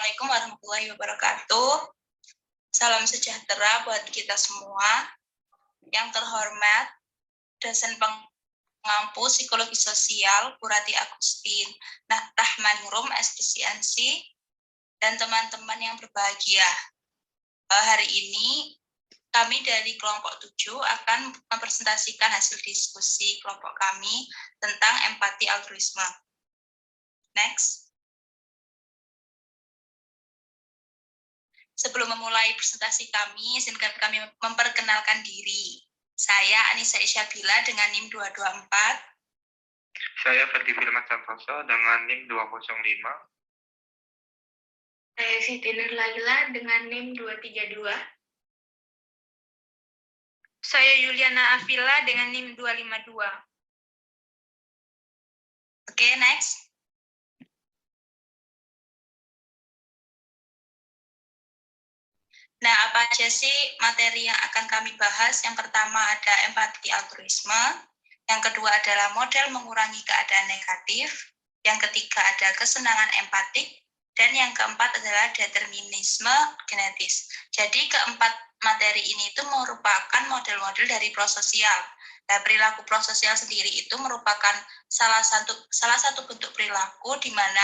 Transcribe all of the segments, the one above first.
Assalamualaikum warahmatullahi wabarakatuh. Salam sejahtera buat kita semua. Yang terhormat, dosen pengampu psikologi sosial, Bu Rati Agustin Rahmaningrum, SPCNC, dan teman-teman yang berbahagia. Hari ini, kami dari kelompok 7 akan mempresentasikan hasil diskusi kelompok kami tentang empati altruisme. Next. Sebelum memulai presentasi kami, izinkan kami memperkenalkan diri. Saya Anissa Isyabila dengan NIM 224. Saya Ferdi Firman Santoso dengan NIM 205. Saya Siti Nur Laila dengan NIM 232. Saya Yuliana Afila dengan NIM 252. Oke, next. Nah, apa aja sih materi yang akan kami bahas? Yang pertama ada empati altruisme, yang kedua adalah model mengurangi keadaan negatif, yang ketiga ada kesenangan empatik, dan yang keempat adalah determinisme genetis. Jadi keempat materi ini itu merupakan model-model dari prososial. Nah, perilaku prososial sendiri itu merupakan salah satu bentuk perilaku di mana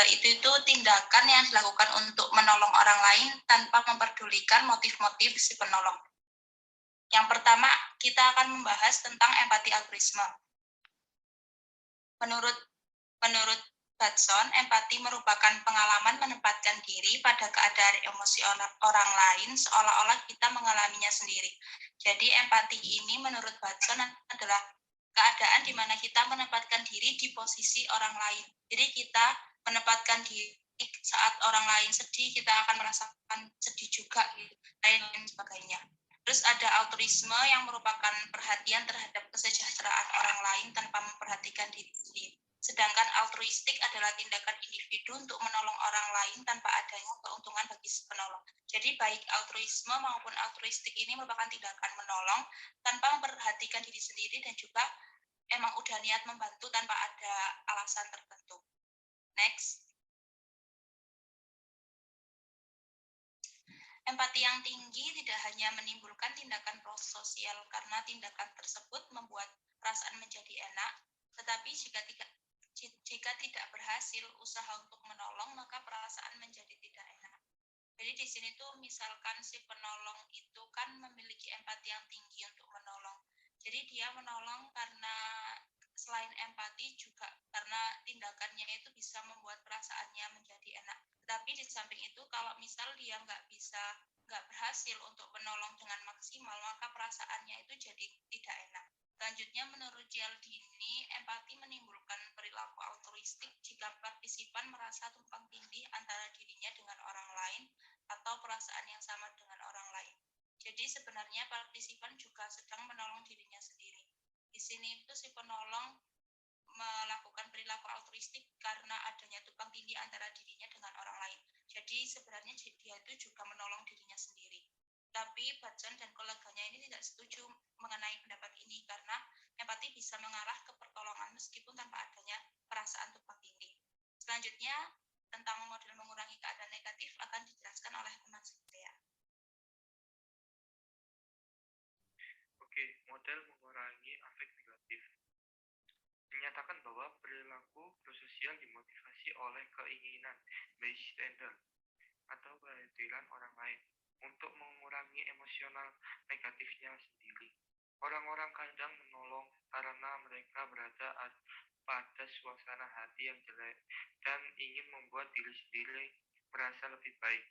itu tindakan yang dilakukan untuk menolong orang lain tanpa memperdulikan motif-motif si penolong. Yang pertama, kita akan membahas tentang empati altruisme. Menurut Batson, empati merupakan pengalaman menempatkan diri pada keadaan emosi orang lain seolah-olah kita mengalaminya sendiri. Jadi empati ini menurut Batson adalah keadaan di mana kita menempatkan diri di posisi orang lain. Jadi kita menempatkan diri saat orang lain sedih, kita akan merasakan sedih juga, lain sebagainya. Terus ada altruisme yang merupakan perhatian terhadap kesejahteraan orang lain tanpa memperhatikan diri sendiri. Sedangkan altruistik adalah tindakan individu untuk menolong orang lain tanpa adanya keuntungan bagi si penolong. Jadi baik altruisme maupun altruistik ini merupakan tindakan menolong tanpa memperhatikan diri sendiri dan juga emang udah niat membantu tanpa ada alasan tertentu. Next. Empati yang tinggi tidak hanya menimbulkan tindakan prososial karena tindakan tersebut membuat perasaan menjadi enak, tetapi jika tidak berhasil usaha untuk menolong, maka perasaan menjadi tidak enak. Jadi di sini tuh misalkan si penolong itu kan memiliki empati yang tinggi untuk menolong. Jadi dia menolong karena selain empati juga karena tindakannya itu bisa membuat perasaannya menjadi enak. Tapi di samping itu kalau misal dia nggak berhasil untuk menolong dengan maksimal, maka perasaannya itu jadi tidak enak. Selanjutnya menurut Cialdini, empati menimbulkan perilaku altruistik jika partisipan merasa tumpang tindih antara dirinya dengan orang lain atau perasaan yang sama dengan orang lain. Jadi sebenarnya partisipan juga sedang menolong dirinya sendiri. Di sini itu si penolong melakukan perilaku altruistik karena adanya tumpang tindih antara dirinya dengan orang lain. Jadi sebenarnya dia itu juga menolong dirinya sendiri. Tapi Batson dan koleganya ini tidak setuju mengenai pendapat ini karena empati bisa mengarah ke pertolongan meskipun tanpa adanya perasaan tumpang tindih. Selanjutnya tentang model mengurangi keadaan negatif akan dijelaskan oleh teman saya. Oke, model mengurangi afek negatif menyatakan bahwa perilaku prososial dimotivasi oleh keinginan bystander atau kehadiran orang lain untuk mengurangi emosional negatifnya sendiri. Orang-orang kadang menolong karena mereka berada pada suasana hati yang jelek dan ingin membuat diri sendiri merasa lebih baik.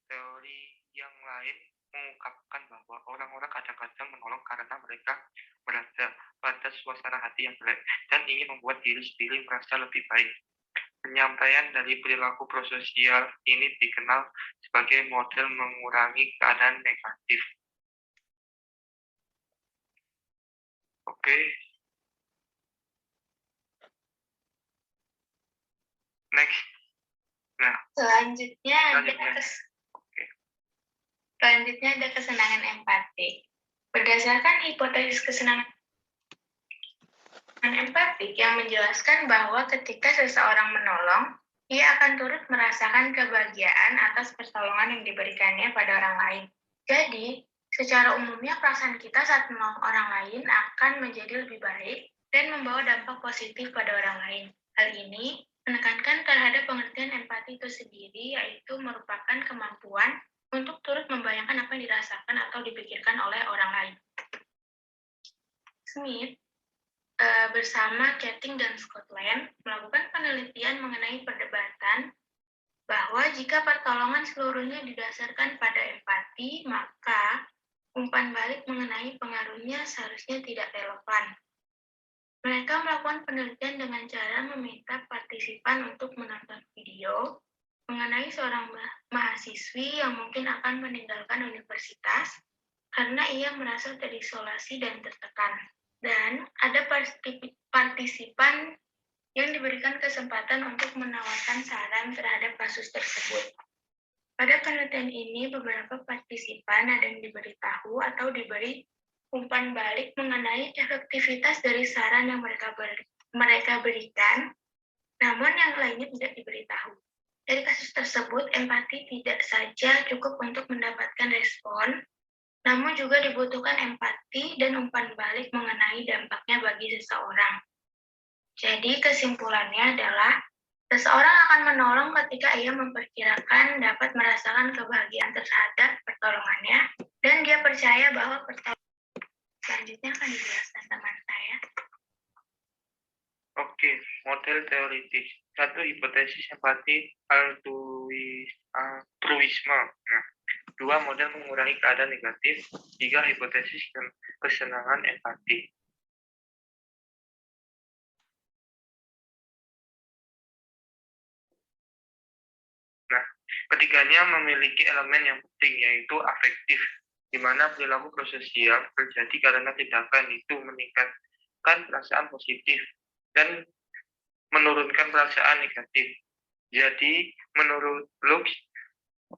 Teori yang lain mengungkapkan bahwa orang-orang kadang-kadang menolong karena mereka berada pada suasana hati yang jelek dan ingin membuat diri sendiri merasa lebih baik. Penyampaian dari perilaku prososial ini dikenal sebagai model mengurangi keadaan negatif. Oke. Next. Nah, Selanjutnya ada kesenangan empati. Berdasarkan hipotesis kesenangan empatik yang menjelaskan bahwa ketika seseorang menolong, Ia akan turut merasakan kebahagiaan atas pertolongan yang diberikannya pada orang lain. Jadi, secara umumnya perasaan kita saat menolong orang lain akan menjadi lebih baik dan membawa dampak positif pada orang lain. Hal ini menekankan terhadap pengertian empati itu sendiri, yaitu merupakan kemampuan untuk turut membayangkan apa yang dirasakan atau dipikirkan oleh orang lain. Smith bersama Keating dan Scotland melakukan penelitian mengenai perdebatan bahwa jika pertolongan seluruhnya didasarkan pada empati, maka umpan balik mengenai pengaruhnya seharusnya tidak relevan. Mereka melakukan penelitian dengan cara meminta partisipan untuk menonton video mengenai seorang mahasiswi yang mungkin akan meninggalkan universitas karena ia merasa terisolasi dan tertekan. Dan ada partisipan yang diberikan kesempatan untuk menawarkan saran terhadap kasus tersebut. Pada penelitian ini, beberapa partisipan ada yang diberitahu atau diberi umpan balik mengenai efektivitas dari saran yang mereka berikan, namun yang lainnya tidak diberitahu. Dari kasus tersebut, empati tidak saja cukup untuk mendapatkan respon, namun juga dibutuhkan empati dan umpan balik mengenai dampaknya bagi seseorang. Jadi kesimpulannya adalah seseorang akan menolong ketika ia memperkirakan dapat merasakan kebahagiaan terhadap pertolongannya dan dia percaya bahwa pertolongan selanjutnya akan dijelaskan teman saya. Oke, model teoritis. 1. Hipotesis empati altruisme. 2. Model mengurangi keadaan negatif. 3. Hipotesis kesenangan empati. Nah, ketiganya memiliki elemen yang penting, yaitu afektif, di mana perilaku prososial terjadi karena tindakan itu meningkatkan perasaan positif dan menurunkan perasaan negatif. Jadi, menurut Lux,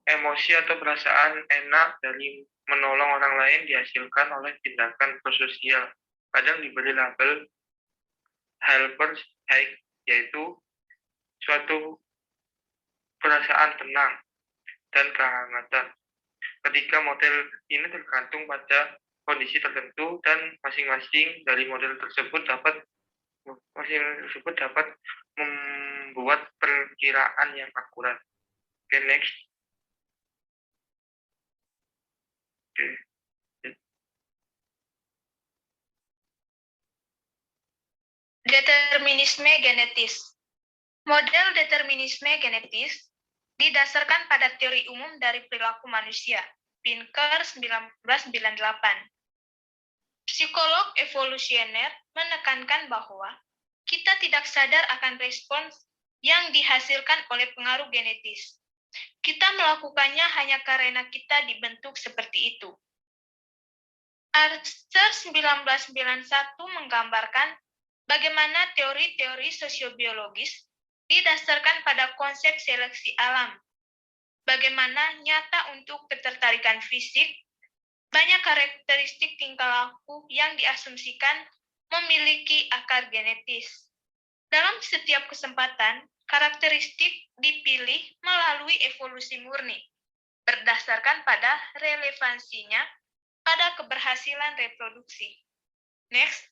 emosi atau perasaan enak dari menolong orang lain dihasilkan oleh tindakan prososial. Kadang diberi label helper's high, yaitu suatu perasaan tenang dan kehangatan. Ketiga model ini tergantung pada kondisi tertentu dan masing-masing dari model tersebut dapat membuat perkiraan yang akurat. Oke, next. Oke. Determinisme genetis. Model determinisme genetis didasarkan pada teori umum dari perilaku manusia, Pinker 1998. Psikolog evolusioner menekankan bahwa kita tidak sadar akan respons yang dihasilkan oleh pengaruh genetis. Kita melakukannya hanya karena kita dibentuk seperti itu. Archer 1991 menggambarkan bagaimana teori-teori sosiobiologis didasarkan pada konsep seleksi alam. Bagaimana nyata untuk ketertarikan fisik, banyak karakteristik tingkah laku yang diasumsikan memiliki akar genetis. Dalam setiap kesempatan, karakteristik dipilih melalui evolusi murni, berdasarkan pada relevansinya pada keberhasilan reproduksi. Next.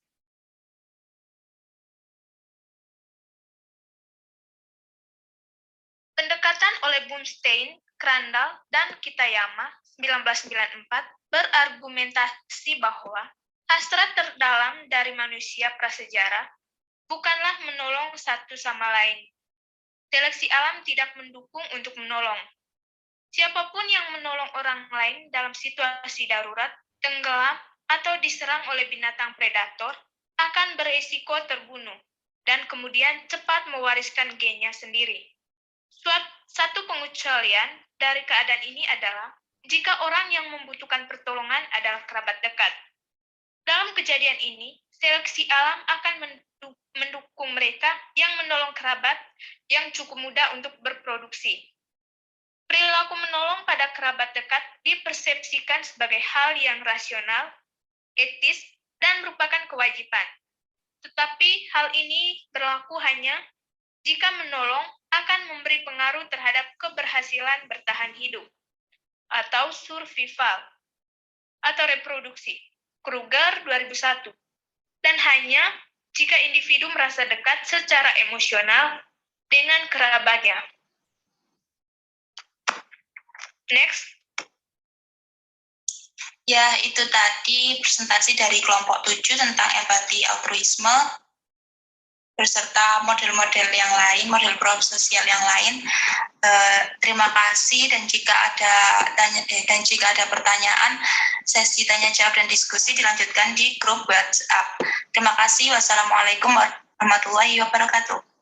Pendekatan oleh Bumstein, Crandall, dan Kitayama 1994 berargumentasi bahwa hasrat terdalam dari manusia prasejarah bukanlah menolong satu sama lain. Seleksi alam tidak mendukung untuk menolong. Siapapun yang menolong orang lain dalam situasi darurat, tenggelam, atau diserang oleh binatang predator akan beresiko terbunuh dan kemudian cepat mewariskan gennya sendiri. Satu pengecualian dari keadaan ini adalah jika orang yang membutuhkan pertolongan adalah kerabat dekat. Dalam kejadian ini, seleksi alam akan mendukung mereka yang menolong kerabat yang cukup muda untuk berproduksi. Perilaku menolong pada kerabat dekat dipersepsikan sebagai hal yang rasional, etis, dan merupakan kewajiban. Tetapi hal ini berlaku hanya jika menolong akan memberi pengaruh terhadap keberhasilan bertahan hidup atau survival atau reproduksi. Kruger 2001. Dan hanya jika individu merasa dekat secara emosional dengan kerabatnya. Next. Ya, itu tadi presentasi dari kelompok 7 tentang empati altruisme beserta model-model yang lain, model prososial yang lain. Terima kasih, dan jika ada pertanyaan, sesi tanya jawab dan diskusi dilanjutkan di grup WhatsApp. Terima kasih. Wassalamualaikum warahmatullahi wabarakatuh.